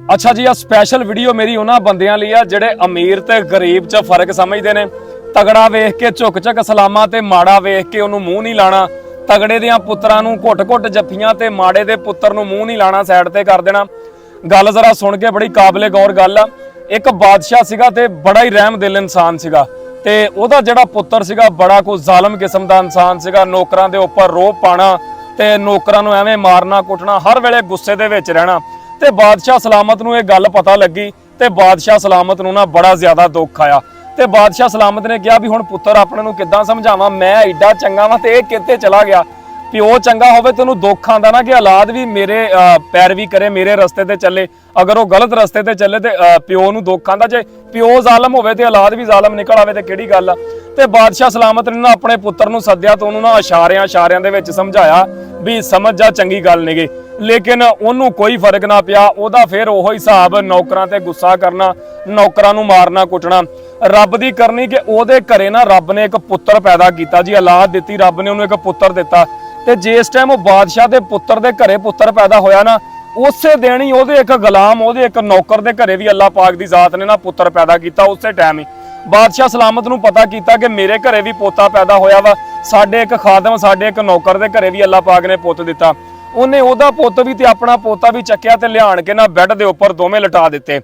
अच्छा जी, आ special video मेरी उन्हां बंदियां ਲਈ ਆ ਜਿਹੜੇ ਅਮੀਰ ਤੇ ਗਰੀਬ 'ਚ ਫਰਕ ਸਮਝਦੇ ਨੇ। ਤਗੜਾ ਵੇਖ ਕੇ ਝੁਕ ਝਕ ਸਲਾਮਾਂ ਤੇ ਮਾੜਾ ਵੇਖ ਕੇ ਉਹਨੂੰ ਮੂੰਹ ਨਹੀਂ ਲਾਣਾ। ਤਗੜੇ ਦੀਆਂ ਪੁੱਤਰਾਂ ਨੂੰ ਘੁੱਟ-ਘੁੱਟ ਜੱਫੀਆਂ ਤੇ ਮਾੜੇ ਦੇ ਪੁੱਤਰ ਨੂੰ ਮੂੰਹ ਨਹੀਂ ਲਾਣਾ, ਸਾਈਡ ਤੇ ਕਰ ਦੇਣਾ। ਗੱਲ ਜ਼ਰਾ ਸੁਣ ਕੇ ਬੜੀ ਕਾਬਲੇ ਗੌਰ ਗੱਲ ਆ। ਇੱਕ ਬਾਦਸ਼ਾਹ ਸੀਗਾ ਤੇ ਬੜਾ ਹੀ ਰਹਿਮ ਦਿਲ ਇਨਸਾਨ ਸੀਗਾ ਤੇ ਉਹਦਾ ਜਿਹੜਾ ਪੁੱਤਰ ਸੀਗਾ ਬੜਾ ਕੋਈ ਜ਼ਾਲਮ ਕਿਸਮ ਦਾ ਇਨਸਾਨ ਸੀਗਾ। ਨੌਕਰਾਂ ਦੇ ਉੱਪਰ ਰੋਹਬ ਪਾਣਾ ਤੇ ਨੌਕਰਾਂ ਨੂੰ ਐਵੇਂ ਮਾਰਨਾ ਕੁੱਟਣਾ, ਹਰ ਵੇਲੇ ਗੁੱਸੇ ਦੇ ਵਿੱਚ ਰਹਿਣਾ। ਤੇ ਬਾਦਸ਼ਾਹ ਸਲਾਮਤ ਨੂੰ ਇਹ ਗੱਲ ਪਤਾ ਲੱਗੀ ਤੇ ਬਾਦਸ਼ਾਹ ਸਲਾਮਤ ਨੂੰ ਨਾ ਬੜਾ ਜ਼ਿਆਦਾ ਦੁੱਖ ਆਇਆ ਤੇ ਬਾਦਸ਼ਾਹ ਸਲਾਮਤ ਨੇ ਕਿਹਾ ਵੀ ਹੁਣ ਪੁੱਤਰ ਆਪਣੇ ਨੂੰ ਕਿੱਦਾਂ ਸਮਝਾਵਾਂ, ਮੈਂ ਐਡਾ ਚੰਗਾ ਵਾਂ ਤੇ ਇਹ ਕਿੱਥੇ ਚਲਾ ਗਿਆ। ਪਿਓ ਚੰਗਾ ਹੋਵੇ ਤੈਨੂੰ ਦੁੱਖ ਆਂਦਾ ਨਾ ਕਿ ਔਲਾਦ ਵੀ ਮੇਰੇ ਪੈਰਵੀ ਕਰੇ, ਮੇਰੇ ਰਸਤੇ ਤੇ ਚੱਲੇ। ਅਗਰ ਉਹ ਗਲਤ ਰਸਤੇ ਤੇ ਚੱਲੇ ਤੇ ਪਿਓ ਨੂੰ ਦੁੱਖ ਆਂਦਾ। ਜੇ ਪਿਓ ਜ਼ਾਲਮ ਹੋਵੇ ਤੇ ਔਲਾਦ ਵੀ ਜ਼ਾਲਮ ਨਿਕਲ ਆਵੇ ਤੇ ਕਿਹੜੀ ਗੱਲ ਆ। ਤੇ ਬਾਦਸ਼ਾਹ ਸਲਾਮਤ ਨੇ ਨਾ ਆਪਣੇ ਪੁੱਤਰ ਨੂੰ ਸੱਦਿਆ ਤੇ ਉਹਨੂੰ ਨਾ ਇਸ਼ਾਰਿਆਂ ਦੇ ਵਿੱਚ ਸਮਝਾਇਆ ਵੀ ਸਮਝ ਜਾ, ਚੰਗੀ ਗੱਲ ਨਹੀਂਗੀ। ਲੇਕਿਨ ਉਹਨੂੰ ਕੋਈ ਫਰਕ ਨਾ ਪਿਆ। ਉਹਦਾ ਫਿਰ ਉਹੋ ਹਿਸਾਬ, ਨੌਕਰਾਂ ਤੇ ਗੁੱਸਾ ਕਰਨਾ, ਨੌਕਰਾਂ ਨੂੰ ਮਾਰਨਾ ਕੁੱਟਣਾ। ਰੱਬ ਦੀ ਕਰਨੀ ਕਿ ਉਹਦੇ ਘਰੇ ਨਾ ਰੱਬ ਨੇ ਇੱਕ ਪੁੱਤਰ ਪੈਦਾ ਕੀਤਾ ਜੀ, ਔਲਾਦ ਦਿੱਤੀ ਰੱਬ ਨੇ ਉਹਨੂੰ, ਇੱਕ ਪੁੱਤਰ ਦਿੱਤਾ। ਤੇ ਜਿਸ ਟਾਈਮ ਉਹ ਬਾਦਸ਼ਾਹ ਦੇ ਪੁੱਤਰ ਦੇ ਘਰੇ ਪੁੱਤਰ ਪੈਦਾ ਹੋਇਆ ਨਾ, ਉਸੇ ਦਿਨ ਹੀ ਉਹਦੇ ਇੱਕ ਗੁਲਾਮ, ਉਹਦੇ ਇੱਕ ਨੌਕਰ ਦੇ ਘਰੇ ਵੀ ਅੱਲਾਹ ਪਾਕ ਦੀ ਜ਼ਾਤ ਨੇ ਨਾ ਪੁੱਤਰ ਪੈਦਾ ਕੀਤਾ। ਉਸੇ ਟਾਈਮ ਹੀ ਬਾਦਸ਼ਾਹ ਸਲਾਮਤ ਨੂੰ ਪਤਾ ਕੀਤਾ ਕਿ ਮੇਰੇ ਘਰੇ ਵੀ ਪੋਤਾ ਪੈਦਾ ਹੋਇਆ ਵਾ, ਸਾਡੇ ਇੱਕ ਖਾਦਮ, ਸਾਡੇ ਇੱਕ ਨੌਕਰ ਦੇ ਘਰੇ ਵੀ ਅੱਲਾਹ ਪਾਕ ਨੇ ਪੁੱਤ ਦਿੱਤਾ। ਉਹਨੇ ਉਹਦਾ ਪੁੱਤ ਵੀ ਤੇ ਆਪਣਾ ਪੋਤਾ ਵੀ ਚੱਕਿਆ ਤੇ ਲਿਆਣ ਕੇ ਨਾ ਬੈੱਡ ਦੇ ਉੱਪਰ ਦੋਵੇਂ ਲਟਾ ਦਿੱਤੇ।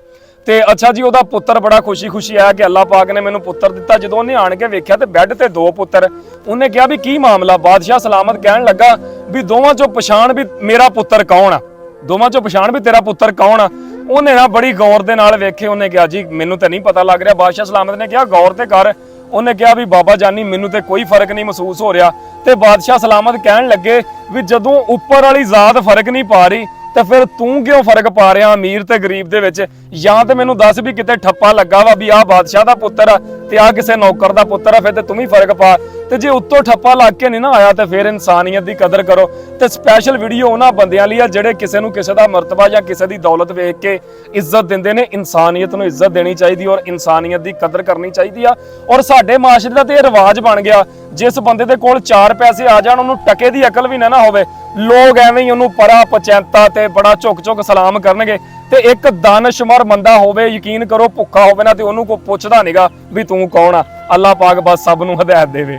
ਤੇ ਅੱਛਾ ਜੀ, ਉਹਦਾ ਪੁੱਤਰ ਬੜਾ ਖੁਸ਼ੀ ਆਇਆ ਕਿ ਅੱਲਾਹ ਪਾਕ ਨੇ ਮੈਨੂੰ ਪੁੱਤਰ ਦਿੱਤਾ। ਜਦੋਂ ਉਹਨੇ ਆਣ ਕੇ ਵੇਖਿਆ ਤੇ ਬੈੱਡ ਤੇ ਦੋ ਪੁੱਤਰ। ਉਹਨੇ ਕਿਹਾ ਵੀ ਕੀ ਮਾਮਲਾ। ਬਾਦਸ਼ਾਹ ਸਲਾਮਤ ਕਹਿਣ ਲੱਗਾ ਵੀ ਦੋਵਾਂ ਚੋਂ ਪਛਾਣ ਵੀ ਮੇਰਾ ਪੁੱਤਰ ਕੌਣ ਆ, ਦੋਵਾਂ ਚੋਂ ਪਛਾਣ ਵੀ ਤੇਰਾ ਪੁੱਤਰ ਕੌਣ ਆ। ਉਹਨੇ ਨਾ ਬੜੀ ਗੌਰ ਦੇ ਨਾਲ ਵੇਖੇ। ਉਹਨੇ ਕਿਹਾ ਜੀ ਮੈਨੂੰ ਤਾਂ ਨਹੀਂ ਪਤਾ ਲੱਗ ਰਿਹਾ। ਬਾਦਸ਼ਾਹ ਸਲਾਮਤ ਨੇ ਕਿਹਾ ਗੌਰ ਤੇ ਕਰ। ਉਹਨੇ ਕਿਹਾ ਵੀ ਬਾਬਾ ਜਾਨੀ ਮੈਨੂੰ ਤੇ ਕੋਈ ਫਰਕ ਨਹੀਂ ਮਹਿਸੂਸ ਹੋ ਰਿਹਾ। ਤੇ ਬਾਦਸ਼ਾਹ ਸਲਾਮਤ ਕਹਿਣ ਲੱਗੇ ਵੀ ਜਦੋਂ ਉੱਪਰ ਵਾਲੀ ਜ਼ਾਤ ਫਰਕ ਨਹੀਂ ਪਾ ਰਹੀ ਤੇ ਫਿਰ ਤੂੰ ਕਿਉਂ ਫਰਕ ਪਾ ਰਿਹਾ ਅਮੀਰ ਤੇ ਗਰੀਬ ਦੇ ਵਿੱਚ। ਜਾਂ ਤੇ ਮੈਨੂੰ ਦੱਸ ਵੀ ਕਿਤੇ ਠੱਪਾ ਲੱਗਾ ਵਾ ਵੀ ਆਹ ਬਾਦਸ਼ਾਹ ਦਾ ਪੁੱਤਰ ਆ ਤੇ ਆਹ ਕਿਸੇ ਨੌਕਰ ਦਾ ਪੁੱਤਰ ਆ, ਫਿਰ ਤੇ ਤੂੰ ਵੀ ਫਰਕ ਪਾ। ਤੇ ਜੇ ਉੱਤੋਂ ਠੱਪਾ ਲੱਗ ਕੇ ਨਹੀਂ ਨਾ ਆਇਆ ਤੇ ਫਿਰ ਇਨਸਾਨੀਅਤ ਦੀ ਕਦਰ ਕਰੋ। ਤੇ ਸਪੈਸ਼ਲ ਵੀਡੀਓ ਉਹਨਾਂ ਬੰਦਿਆਂ ਲਈ ਆ ਜਿਹੜੇ ਕਿਸੇ ਨੂੰ ਕਿਸੇ ਦਾ ਮਰਤਬਾ ਜਾਂ ਕਿਸੇ ਦੀ ਦੌਲਤ ਵੇਖ ਕੇ ਇੱਜ਼ਤ ਦਿੰਦੇ ਨੇ। ਇਨਸਾਨੀਅਤ ਨੂੰ ਇੱਜ਼ਤ ਦੇਣੀ ਚਾਹੀਦੀ ਔਰ ਇਨਸਾਨੀਅਤ ਦੀ ਕਦਰ ਕਰਨੀ ਚਾਹੀਦੀ ਆ। ਔਰ ਸਾਡੇ ਮਾਸ਼ਰੇ ਦਾ ਤੇ ਇਹ ਰਿਵਾਜ ਬਣ ਗਿਆ, ਜਿਸ ਬੰਦੇ ਦੇ ਕੋਲ 4 ਪੈਸੇ ਆ ਜਾਣ ਉਹਨੂੰ ਟਕੇ ਦੀ ਅਕਲ ਵੀ ਨਾ ਹੋਵੇ, ਲੋਕ ਐਵੇਂ ਹੀ ਉਹਨੂੰ ਪਰਾ ਪਚੈਂਤਾ ਤੇ ਬੜਾ ਝੁਕ ਸਲਾਮ ਕਰਨਗੇ। ਤੇ ਇੱਕ ਦਾਨਸ਼ਮਰ ਬੰਦਾ ਹੋਵੇ, ਯਕੀਨ ਕਰੋ ਭੁੱਖਾ ਹੋਵੇ ਨਾ ਤੇ ਉਹਨੂੰ ਕੋਈ ਪੁੱਛਦਾ ਨਹੀਂਗਾ ਵੀ ਤੂੰ ਕੌਣ ਆ। ਅੱਲਾਹ ਪਾਕ ਬਸ ਸਭ ਨੂੰ ਹਦਾਇਤ ਦੇਵੇ।